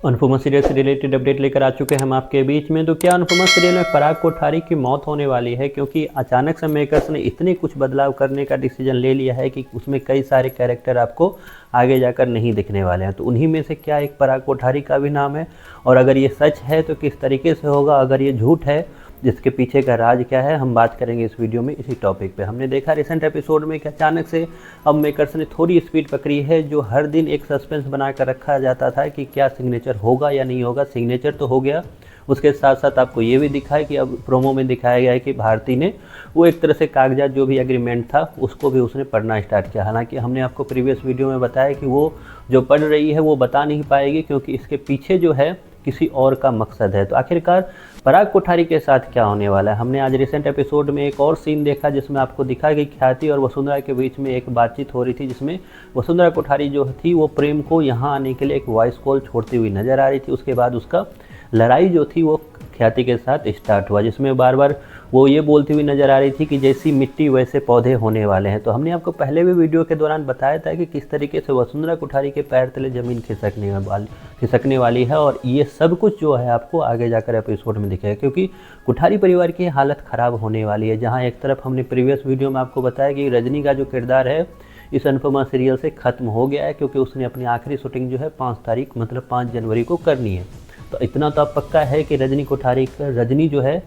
Anupama serial से related update लेकर आ चुके हैं हम आपके बीच में। तो क्या अनुपमा सीरियल में पराग कोठारी की मौत होने वाली है? क्योंकि अचानक से मेकर्स ने इतने कुछ बदलाव करने का डिसीजन ले लिया है कि उसमें कई सारे कैरेक्टर आपको आगे जाकर नहीं दिखने वाले हैं। तो उन्हीं में से क्या एक पराग कोठारी का भी नाम है? और अगर ये सच है तो किस तरीके से होगा? अगर ये झूठ है, जिसके पीछे का राज क्या है, हम बात करेंगे इस वीडियो में इसी टॉपिक पे। हमने देखा रिसेंट एपिसोड में कि अचानक से अब मेकर्स ने थोड़ी स्पीड पकड़ी है। जो हर दिन एक सस्पेंस बना कर रखा जाता था कि क्या सिग्नेचर होगा या नहीं होगा, सिग्नेचर तो हो गया। उसके साथ साथ आपको ये भी दिखा है कि अब प्रोमो में दिखाया गया है कि भारती ने वो एक तरह से कागजात जो भी एग्रीमेंट था उसको भी उसने पढ़ना स्टार्ट किया। हालांकि हमने आपको प्रीवियस वीडियो में बताया कि वो जो पढ़ रही है वो बता नहीं पाएगी, क्योंकि इसके पीछे जो है किसी और का मकसद है। तो आखिरकार पराग कोठारी के साथ क्या होने वाला है? हमने आज रिसेंट एपिसोड में एक और सीन देखा जिसमें आपको दिखा कि ख्याति और वसुंधरा के बीच में एक बातचीत हो रही थी, जिसमें वसुंधरा कोठारी जो थी वो प्रेम को यहाँ आने के लिए एक वॉइस कॉल छोड़ती हुई नजर आ रही थी। उसके बाद उसका लड़ाई जो थी वो ख्याति के साथ स्टार्ट हुआ, जिसमें बार बार वो ये बोलती हुई नज़र आ रही थी कि जैसी मिट्टी वैसे पौधे होने वाले हैं। तो हमने आपको पहले भी वीडियो के दौरान बताया था कि किस तरीके से वसुंधरा कोठारी के पैर तले ज़मीन खिसकने वाली है, और ये सब कुछ जो है आपको आगे जाकर एपिसोड में दिखेगा। क्योंकि कोठारी परिवार की हालत ख़राब होने वाली है। जहाँ एक तरफ हमने प्रीवियस वीडियो में आपको बताया कि रजनी का जो किरदार है इस अनुपमा सीरियल से ख़त्म हो गया है, क्योंकि उसने अपनी आखिरी शूटिंग जो है 5 तारीख मतलब 5 जनवरी को करनी है। तो इतना तो अब पक्का है कि रजनी जो है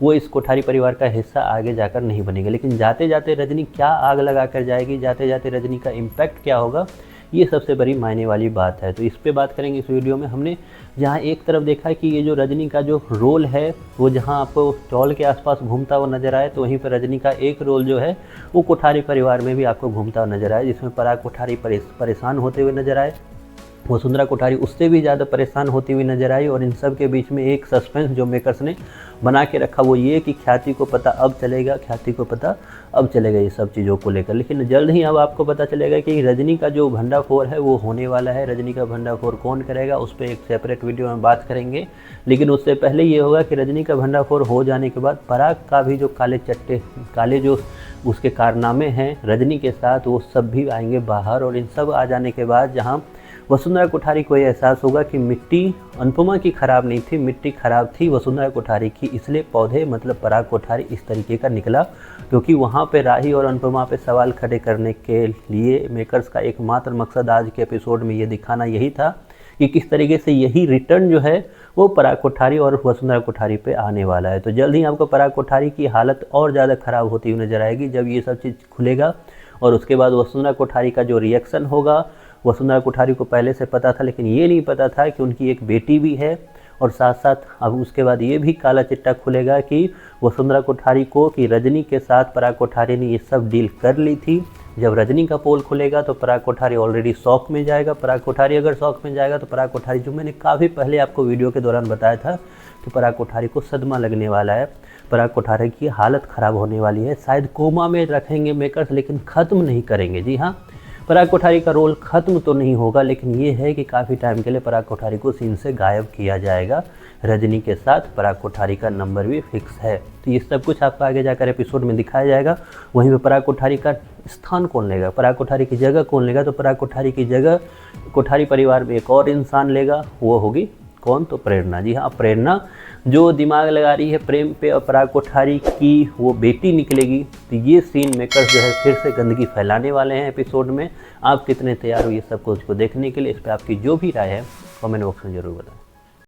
वो इस कोठारी परिवार का हिस्सा आगे जाकर नहीं बनेगा। लेकिन जाते जाते रजनी क्या आग लगा कर जाएगी, जाते जाते रजनी का इम्पैक्ट क्या होगा, ये सबसे बड़ी मायने वाली बात है। तो इस पे बात करेंगे इस वीडियो में। हमने जहाँ एक तरफ देखा है कि ये जो रजनी का जो रोल है वो जहाँ आपको चौल के आसपास घूमता हुआ नजर आए, तो वहीं पर रजनी का एक रोल जो है वो कोठारी परिवार में भी आपको घूमता हुआ नजर आए, जिसमें पराग कोठारी परेशान होते हुए नजर आए, वसुंधरा कोठारी उससे भी ज़्यादा परेशान होती हुई नजर आई। और इन सब के बीच में एक सस्पेंस जो मेकर्स ने बना के रखा वो ये कि ख्याति को पता अब चलेगा, ख्याति को पता अब चलेगा ये सब चीज़ों को लेकर। लेकिन जल्द ही अब आपको पता चलेगा कि रजनी का जो भंडाफोड़ है वो होने वाला है। रजनी का भंडाफोड़ कौन करेगा उस पर एक सेपरेट वीडियो में बात करेंगे। लेकिन उससे पहले ये होगा कि रजनी का भंडाफोड़ हो जाने के बाद पराग का भी जो काले जो उसके कारनामे हैं रजनी के साथ, वो सब भी आएंगे बाहर। और इन सब आ जाने के बाद जहाँ वसुंधरा कोठारी को यह एहसास होगा कि मिट्टी अनुपमा की खराब नहीं थी, मिट्टी खराब थी वसुंधरा कोठारी की, इसलिए पौधे मतलब पराग कोठारी इस तरीके का निकला। क्योंकि वहाँ पे राही और अनुपमा पे सवाल खड़े करने के लिए मेकर्स का एकमात्र मकसद आज के एपिसोड में ये दिखाना यही था कि किस तरीके से यही रिटर्न जो है वो पराग कोठारी और वसुंधरा कोठारी पे आने वाला है। तो जल्द ही आपको पराग कोठारी की हालत और ज़्यादा ख़राब होती हुई नजर आएगी जब ये सब चीज़ खुलेगा। और उसके बाद वसुंधरा कोठारी का जो रिएक्शन होगा, वसुंधरा कोठारी को पहले से पता था लेकिन ये नहीं पता था कि उनकी एक बेटी भी है। और साथ साथ अब उसके बाद ये भी काला चिट्टा खुलेगा कि वसुंधरा कोठारी को कि रजनी के साथ पराग कोठारी ने ये सब डील कर ली थी। जब रजनी का पोल खुलेगा तो पराग कोठारी ऑलरेडी शॉक में जाएगा। पराग कोठारी अगर शॉक में जाएगा तो पराग कोठारी, जो मैंने काफ़ी पहले आपको वीडियो के दौरान बताया था कि पराग कोठारी को सदमा लगने वाला है, पराग कोठारी की हालत ख़राब होने वाली है। शायद कोमा में रखेंगे मेकर्स, लेकिन ख़त्म नहीं करेंगे। जी हाँ, पराग कोठारी का रोल ख़त्म तो नहीं होगा, लेकिन ये है कि काफ़ी टाइम के लिए पराग कोठारी को सीन से गायब किया जाएगा। रजनी के साथ पराग कोठारी का नंबर भी फिक्स है। तो ये सब कुछ आपको आगे जाकर एपिसोड में दिखाया जाएगा। वहीं पे पराग कोठारी का स्थान कौन लेगा, पराग कोठारी की जगह कौन लेगा, तो पराग कोठारी की जगह कोठारी परिवार में एक और इंसान लेगा, वो होगी कौन, तो प्रेरणा। जी हाँ, प्रेरणा जो दिमाग लगा रही है प्रेम पे, और पराग कोठारी की वो बेटी निकलेगी। तो ये सीन मेकर्स जो है फिर से गंदगी फैलाने वाले हैं एपिसोड में। आप कितने तैयार हो ये सब कुछ को देखने के लिए? इस पर आपकी जो भी राय है कमेंट बॉक्स में ज़रूर बताएं।